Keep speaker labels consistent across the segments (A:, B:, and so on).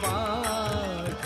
A: पाठ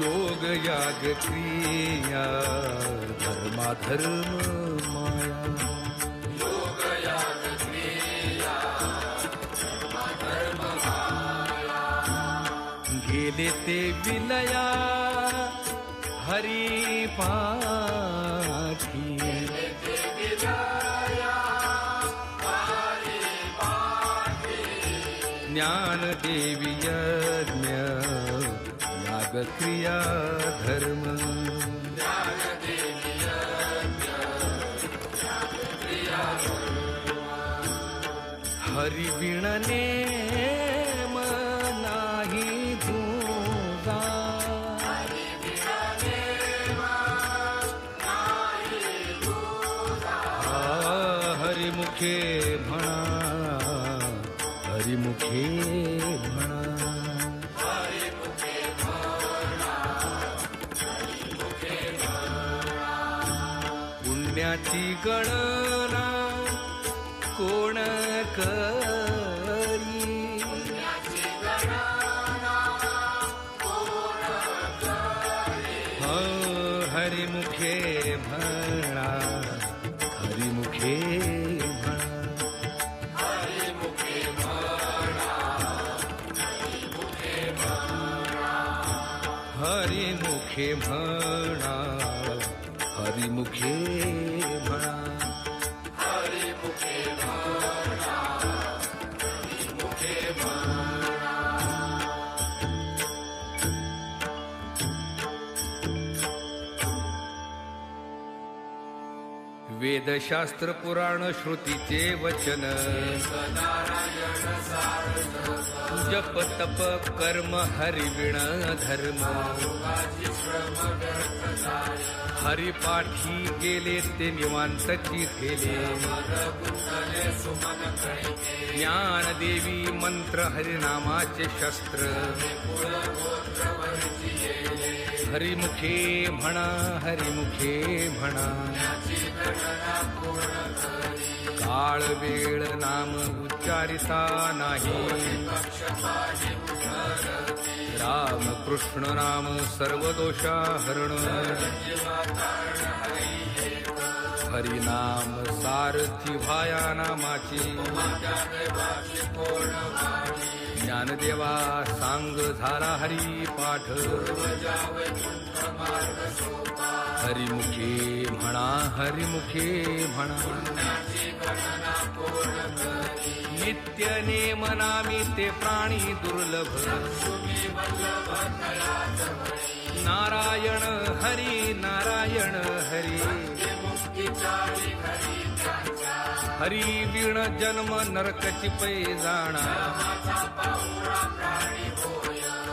A: योग याग क्रिया धर्माधर्म माया गेले ते विलया हरी पाठी ज्ञान देवी यज्ञ याग क्रिया धर्म हरि विणने नाही धुगा हरिमुखे म्हणा हरिमुखे म्हणा पुण्याची गणना कोण करी हरिमुखे म्हणा हरिमुखे हरिमुखे म्हणा हरिमुखे म्हणा वेदशास्त्र पुराण श्रुतीचे वचन जप तप कर्म हरिविण धर्म हरिपाठी गेले ते निवांतची ठेले ज्ञानदेवी मंत्र हरिनामाचे शस्त्र हरिमुखे म्हणा हरिमुखे म्हणा काळ वेळ नाम उच्चारिता नाही राम कृष्ण नाम सर्व दोषा हरण हरिनाम सारथी भाया नामाची ज्ञानदेवा सांग झाला हरी पाठ हरिमुखे म्हणा हरिमुखे म्हणा नित्य नेम नामी ते प्राणी दुर्लभ नारायण हरी नारायण हरी हरी विण जन्म नरकची पै जाणा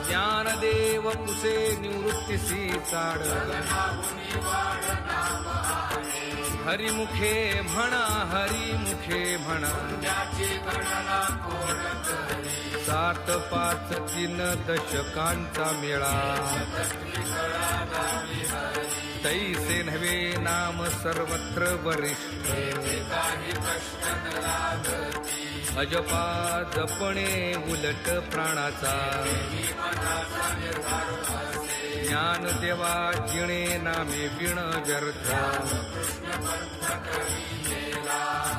A: ज्ञानदेव कुसे निवृत्तीसी चाड हरिमुखे म्हणा हरिमुखे म्हणा 7 5 3 दशकांचा मेळा तैसे नव्हे नाम सर्वत्र वरिष्ठ अजपा जपणे उलट प्राणाचा ज्ञानदेवा जिणे नामे विण व्यर्थ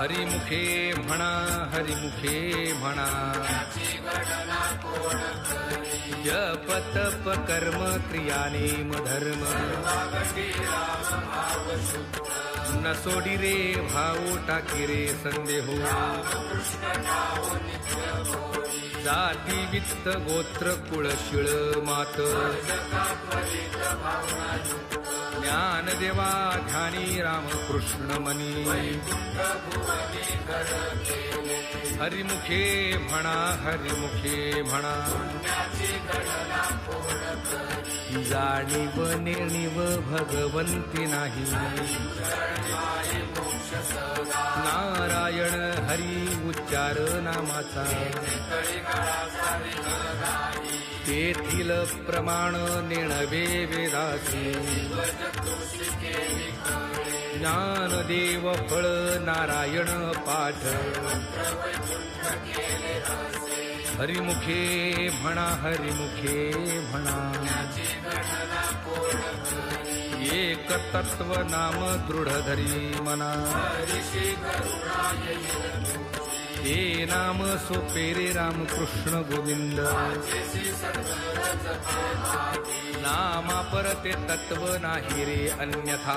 A: हरिमुखे म्हणा हरिमुखे म्हणा जप तप कर्म क्रिया नेम धर्म न सोडी रे भाऊ टाकी रे संदेहो जाती वित्त गोत्र कुळ शिळ मात ज्ञानदेवा ध्यानी रामकृष्ण मनी हरिमुखे म्हणा हरिमुखे म्हणा जाणीव नेणीव भगवंती नाही नारायण हरी उच्चार नामाचा तेथील प्रमाण नेणवे वेदासी ज्ञानदेव फळ नारायण पाठ हरिमुखे म्हणा हरिमुखे म्हणा एक तत्व नाम दृढ धरी मना हे नाम सोपे रे रामकृष्ण गोविंद नामा परते तत्व नाही रे अन्यथा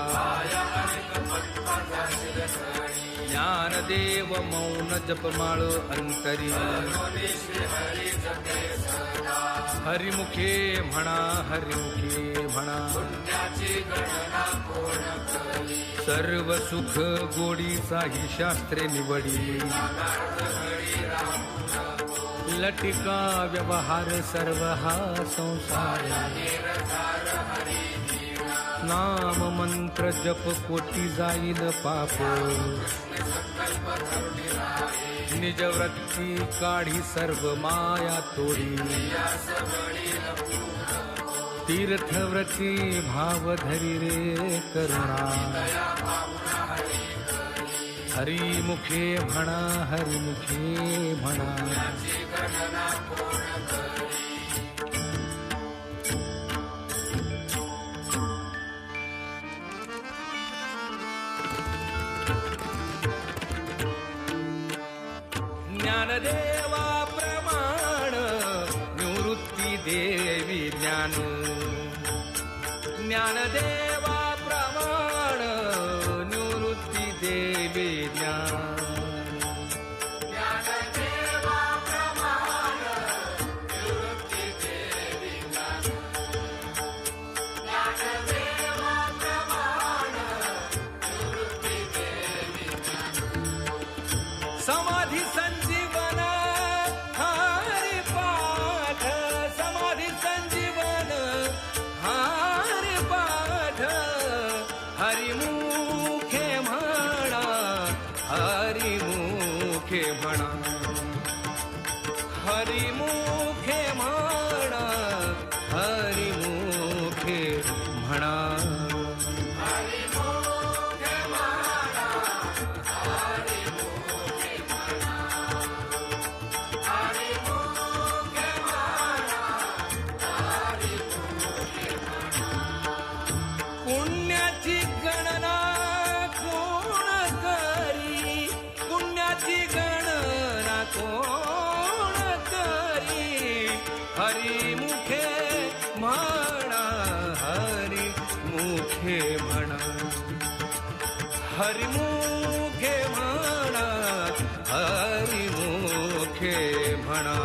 A: ज्ञानदेव मौन जपमाळ अंतरी हरिमुखे म्हणा हरिमुखे म्हणा सर्व सुख गोडीचाही शास्त्रे निवडी लटिका व्यवहार सर्व हा संसार नाम मंत्र जप कोटी जाईल पाप निज वृत्ती काढी सर्व माया तोडी तीर्थव्रती भाव धरी रे करुणा हरिमुखे म्हणा हरिमुखे म्हणा ज्ञानदेवा प्रमाण निवृत्ती देवी ज्ञान ज्ञानदेवा प्रमाण निवृत्ती देवी ज्ञान ज्ञानदेवा प्रमाण निवृत्ती देवी ज्ञान ज्ञानदेवा प्रमाण निवृत्ती देवी ज्ञान समाधी संजीवन हरि पाठ समाधी संजीवन हरि पाठ हरिमुखे म्हणा हरिमुखे म्हणा हरिमुखे म्हणा हरिमुखे म्हणा पुण्याची गणना कोण करी पुण्याची गणना कोण करी हरिमुखे म्हणा हरिमुखे म्हणा हरिमुखे म्हणा हरिमुखे म्हणा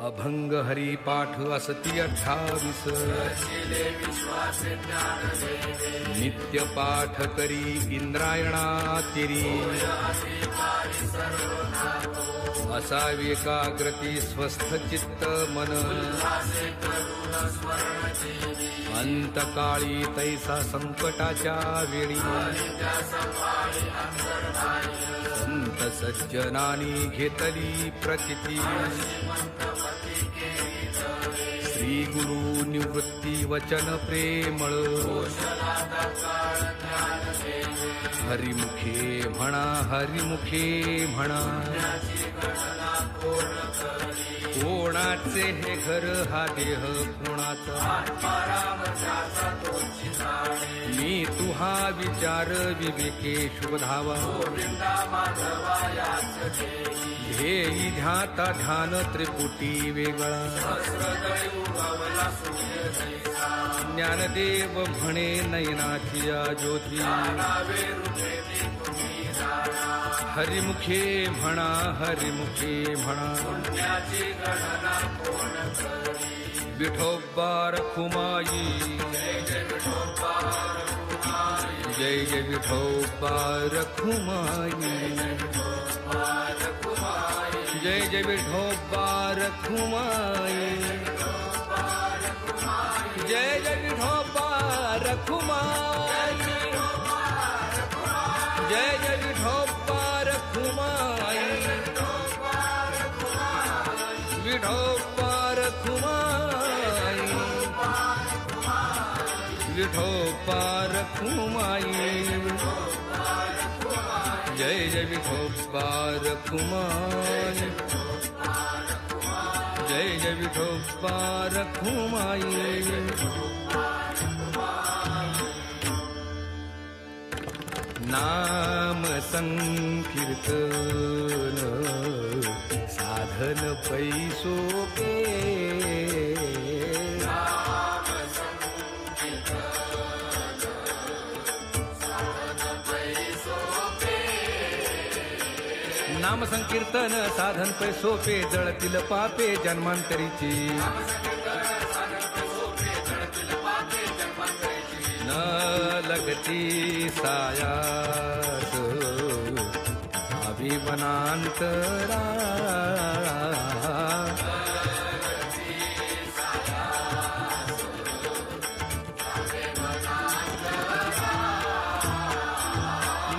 A: अभंग हरिपाठ असती 28 नित्य पाठ करी इंद्रायणा तिरी असावे एकाग्रती स्वस्थ चित्त मन अंतकाळी तैसा संकटाच्या वेळी संत सज्जनानी घेतली प्रचिती श्री गुरु निवृत्ती वचन प्रेमळ हरिमुखे म्हणा हरिमुखे म्हणा कोणाचे हे घर हा देह कोणाचा मी तुहा विचार विवेके शुभधावा ध्येयी ध्याता ध्यान त्रिपुटी वेगळा ज्ञानदेव म्हणे नयनाची ज्योती हरिमुखे म्हणा हरिमुखे म्हणा विठोबा रखुमाई जय जय विठोबा रखुमाई जय जय विठोबा रखुमाई जय जय विठोबा रखुमाई जय जय विठोबा रखुमाई विठोबा रखुमाई विठोबा रखुमाई जय जय विठोबा रखुमाई जय जय विठोबा रखुमाई नाम संकीर्तन साधन पैसोपे नाम संकीर्तन साधन पैसोपे जळतील पापे जन्मांतरीची न लगती सायास अभिमनांतरा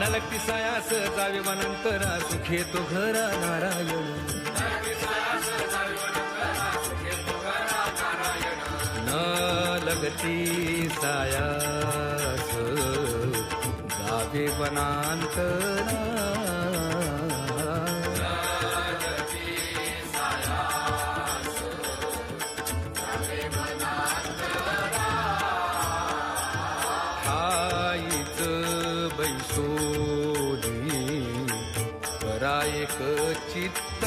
A: न लगती सायास जावे वनांतरा सुखे तो घरा नारायण न लगती सायास जावे वनांतरा ठाईच बैसोली करा एक चित्त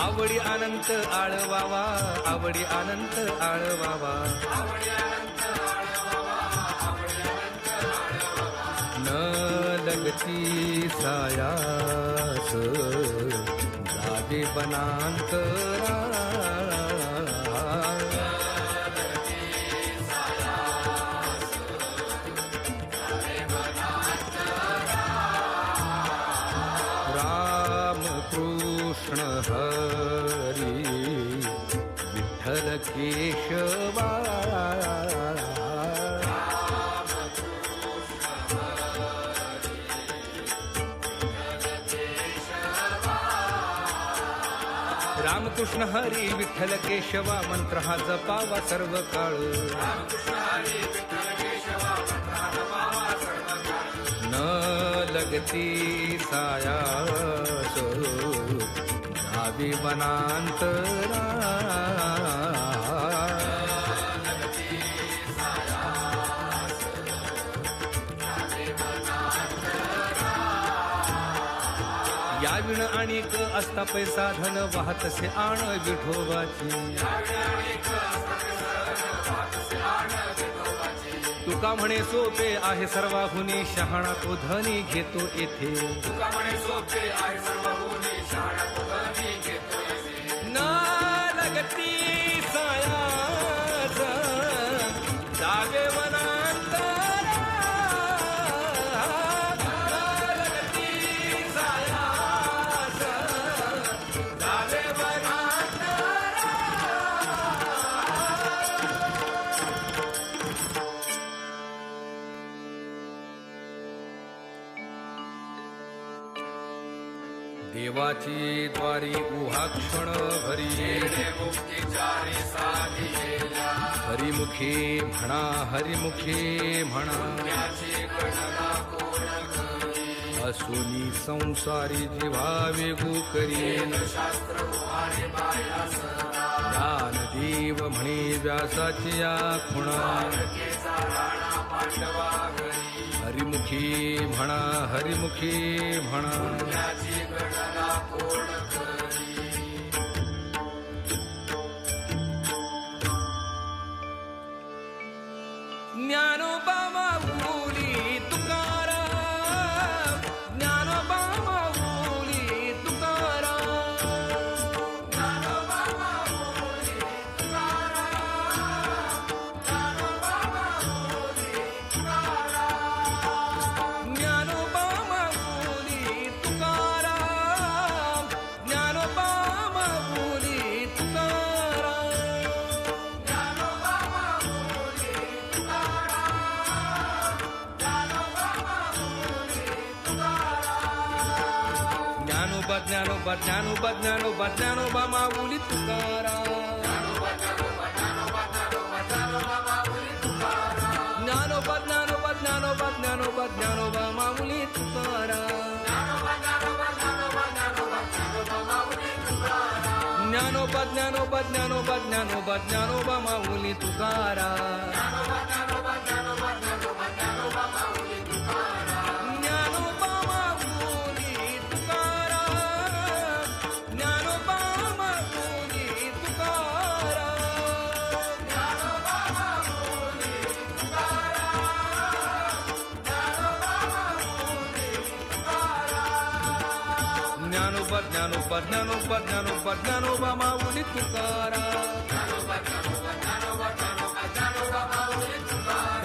A: आवडी अनंत आळवावा आवडी अनंत आळवावा न लगती सायास जागे वनांतरा राम कृष्ण हरी विठ्ठल केशवा रामकृष्ण हरी विठ्ठल केशवा मंत्र हा जपावा सर्व काळ न लगती सायास जावी वनांतरा याविण अनेक असता पैसा धन वाहतसे आण विठोबाची तुका म्हणे सोपे आहे सर्वाहुनी शहाणा तो धनी घेतो येथे न लगती सायास जावे वनांतरा देवाची द्वारी उहाक्षण भरी हरिमुखे म्हणा हरिमुखे म्हणा असुनी संसारी जिव्हा वेगू करी ज्ञानदेव म्हणे व्यासाची या खुणा हरिमुखी म्हणा हरिमुखी म्हणा ज्ञानोबा माऊली तुकाराम, ज्ञानोबा माऊली तुकाराम, ज्ञानोबा माऊली तुकाराम, ज्ञानोबा माऊली तुकाराम, ज्ञानोबा माऊली तुकाराम, ज्ञानोबा माऊली ज्ञानोबा ज्ञानोबा ज्ञानोबा ज्ञानोबा माऊली तुकाराम, ज्ञानोबा ज्ञानोबा ज्ञानोबा ज्ञानोबा ज्ञानोबा माऊली तुकाराम, ज्ञानोबा ज्ञानोबा ज्ञानोबा ज्ञानोबा ज्ञानोबा माऊली तुकाराम, ज्ञानोबा ज्ञानोबा ज्ञानोबा ज्ञानोबा ज्ञानोबा माऊली तुकाराम,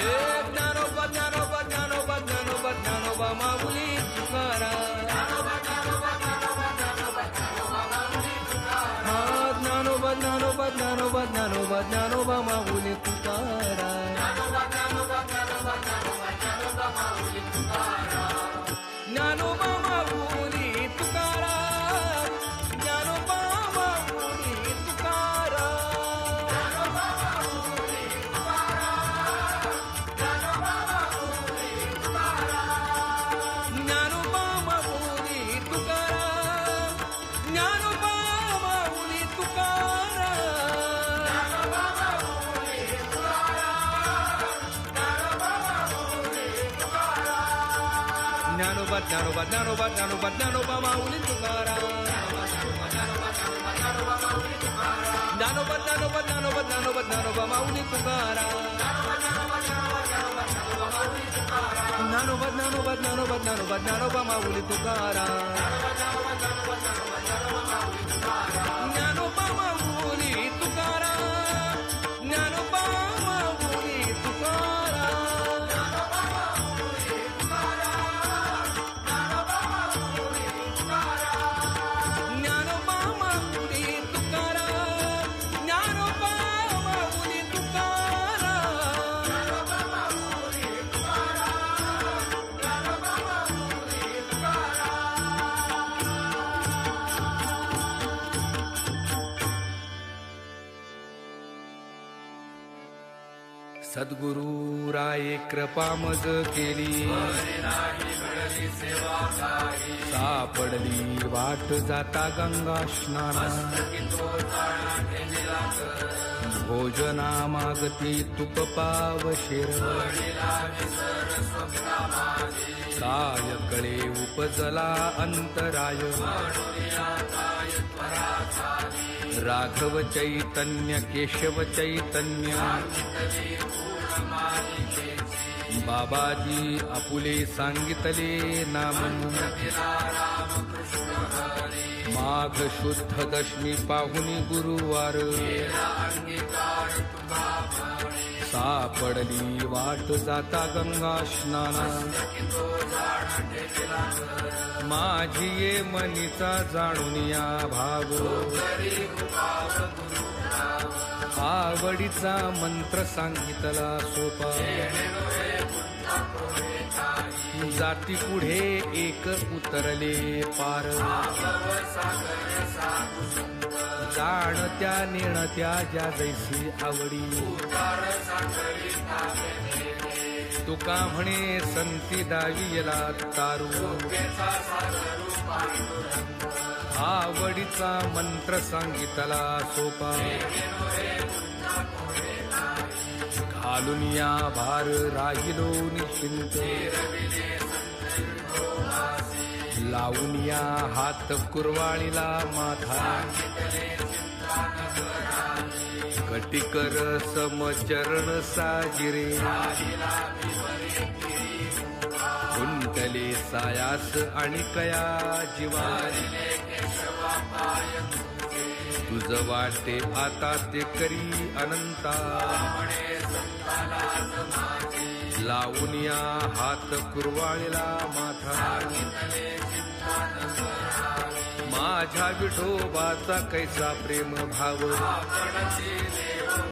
A: हे ज्ञानोबा ज्ञानोबा ज्ञानोबा ज्ञानोबा ज्ञानोबा माऊली तुकाराम, हा ज्ञानोबा ज्ञानोबा ज्ञानोबा ज्ञानोबा ज्ञानोबा माऊली तुकाराम, ज्ञानोबा माऊली तुकाराम, ज्ञानोबा माऊली तुकाराम, ज्ञानोबा माऊली तुकाराम, ज्ञानोबा माऊली तुकाराम, ज्ञानोबा ज्ञानोबा ज्ञानोबा ज्ञानोबा ज्ञानोबा माऊली तुकाराम, ज्ञानोबा ज्ञानोबा ज्ञानोबा ज्ञानोबा ज्ञानोबा माऊली तुकाराम, ज्ञानोबा ज्ञानोबा ज्ञानोबा ज्ञानोबा ज्ञानोबा माऊली तुकाराम, ज्ञानोबा माऊली तुकाराम, ज्ञानोबा माऊली तुकाराम, ज्ञानोबा माऊली तुकाराम, ज्ञानोबा माऊली सद्गुरु राये कृपा मज केली, सापडली वाट जाता गंगा स्नाना, भोजना मागती तुप पावशेर, काय कळे उपजला अंतराय, राघव चैतन्य केशव चैतन्य, बाबाजी आपुले सांगितले नाम, माघ शुद्ध दशमी पाहुनी गुरुवार, सापडली वाट जाता गंगा स्नाना, माझी ये मनीचा जाणून या भाव, आवडीचा मंत्र सांगितला सोपा, जाती पुढे एक उतरले पार, जाणत्या नेणत्या ज्या जैसी आवडी, तुका म्हणे संती दावियला तारू, आवडीचा मंत्र सांगितला सोपा, घालून या भार राहिलो निश्चिंत, लावून या हात कुरवाळीला माथा, कटिकर समचरण साजिरे कुंटले सायास आणि कया जिवारी तुझ वाटे आता ते करी अनंता लावून या हात कुरवाळीला माथा माझ्या विठोबाचा कैसा प्रेम भाव